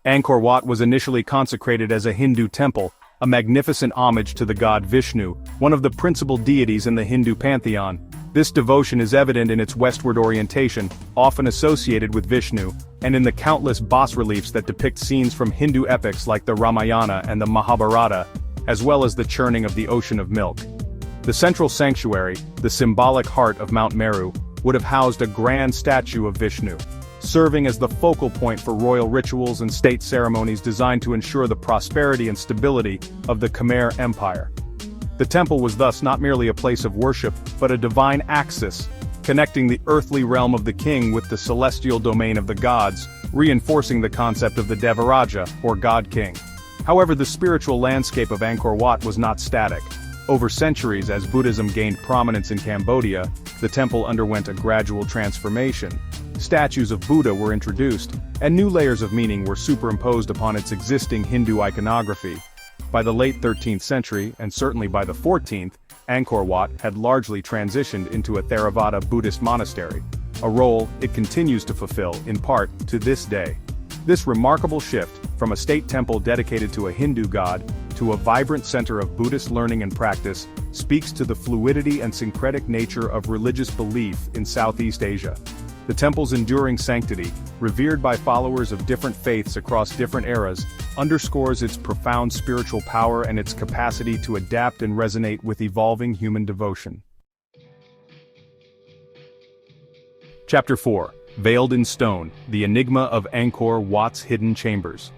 Angkor Wat was initially consecrated as a Hindu temple, a magnificent homage to the god Vishnu, one of the principal deities in the Hindu pantheon. This devotion is evident in its westward orientation, often associated with Vishnu, and in the countless bas-reliefs that depict scenes from Hindu epics like the Ramayana and the Mahabharata, as well as the churning of the ocean of milk. The central sanctuary, the symbolic heart of Mount Meru, would have housed a grand statue of Vishnu, serving as the focal point for royal rituals and state ceremonies designed to ensure the prosperity and stability of the Khmer Empire. The temple was thus not merely a place of worship, but a divine axis, connecting the earthly realm of the king with the celestial domain of the gods, reinforcing the concept of the Devaraja, or God-King. However, the spiritual landscape of Angkor Wat was not static. Over centuries, as Buddhism gained prominence in Cambodia, the temple underwent a gradual transformation. Statues of Buddha were introduced, and new layers of meaning were superimposed upon its existing Hindu iconography. By the late 13th century, and certainly by the 14th, Angkor Wat had largely transitioned into a Theravada Buddhist monastery, a role it continues to fulfill, in part, to this day. This remarkable shift, from a state temple dedicated to a Hindu god, to a vibrant center of Buddhist learning and practice, speaks to the fluidity and syncretic nature of religious belief in Southeast Asia. The temple's enduring sanctity, revered by followers of different faiths across different eras, underscores its profound spiritual power and its capacity to adapt and resonate with evolving human devotion. Chapter 4. Veiled in Stone, the Enigma of Angkor Wat's Hidden Chambers.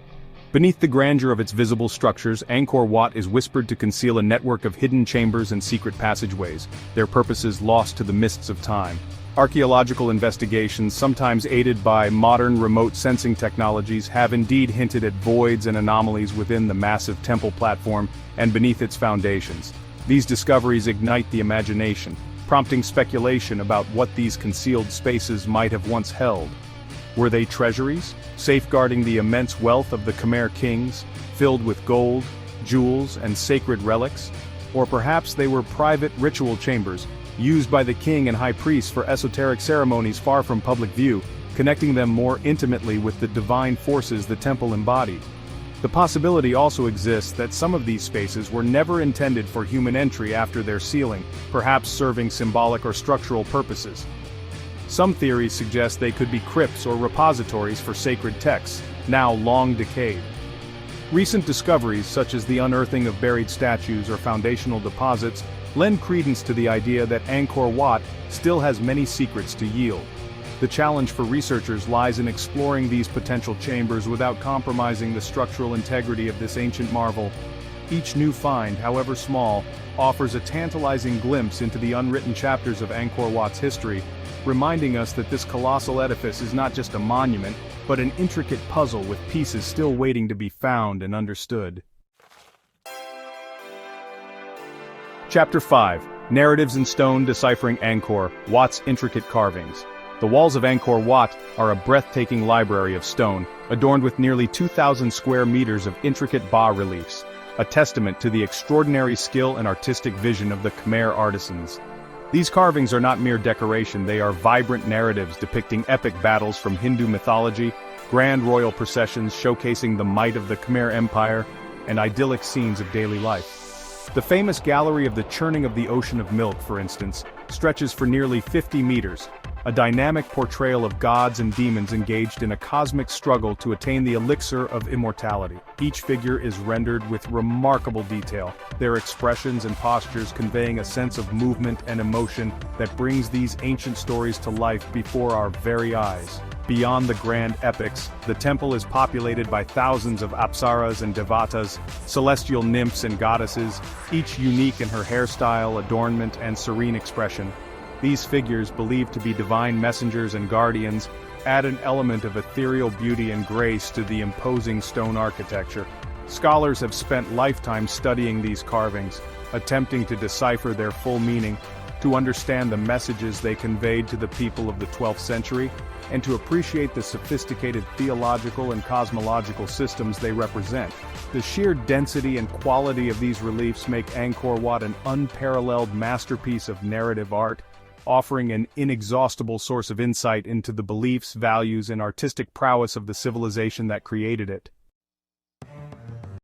Beneath the grandeur of its visible structures, Angkor Wat is whispered to conceal a network of hidden chambers and secret passageways, their purposes lost to the mists of time. Archaeological investigations, sometimes aided by modern remote sensing technologies, have indeed hinted at voids and anomalies within the massive temple platform and beneath its foundations. These discoveries ignite the imagination, prompting speculation about what these concealed spaces might have once held. Were they treasuries, safeguarding the immense wealth of the Khmer kings, filled with gold, jewels, and sacred relics? Or perhaps they were private ritual chambers, used by the king and high priests for esoteric ceremonies far from public view, connecting them more intimately with the divine forces the temple embodied. The possibility also exists that some of these spaces were never intended for human entry after their sealing, perhaps serving symbolic or structural purposes. Some theories suggest they could be crypts or repositories for sacred texts, now long decayed. Recent discoveries such as the unearthing of buried statues or foundational deposits lend credence to the idea that Angkor Wat still has many secrets to yield. The challenge for researchers lies in exploring these potential chambers without compromising the structural integrity of this ancient marvel. Each new find, however small, offers a tantalizing glimpse into the unwritten chapters of Angkor Wat's history, reminding us that this colossal edifice is not just a monument, but an intricate puzzle with pieces still waiting to be found and understood. Chapter 5. Narratives in Stone Deciphering Angkor Wat's Intricate Carvings. The walls of Angkor Wat are a breathtaking library of stone, adorned with nearly 2,000 square meters of intricate bas-reliefs, a testament to the extraordinary skill and artistic vision of the Khmer artisans. These carvings are not mere decoration, they are vibrant narratives depicting epic battles from Hindu mythology, grand royal processions showcasing the might of the Khmer Empire, and idyllic scenes of daily life. The famous Gallery of the Churning of the Ocean of Milk, for instance, stretches for nearly 50 meters, a dynamic portrayal of gods and demons engaged in a cosmic struggle to attain the elixir of immortality. Each figure is rendered with remarkable detail, their expressions and postures conveying a sense of movement and emotion that brings these ancient stories to life before our very eyes. Beyond the grand epics, the temple is populated by thousands of apsaras and devatas, celestial nymphs and goddesses, each unique in her hairstyle, adornment, and serene expression. These figures, believed to be divine messengers and guardians, add an element of ethereal beauty and grace to the imposing stone architecture. Scholars have spent lifetimes studying these carvings, attempting to decipher their full meaning, to understand the messages they conveyed to the people of the 12th century, and to appreciate the sophisticated theological and cosmological systems they represent. The sheer density and quality of these reliefs make Angkor Wat an unparalleled masterpiece of narrative art, offering an inexhaustible source of insight into the beliefs, values, and artistic prowess of the civilization that created it.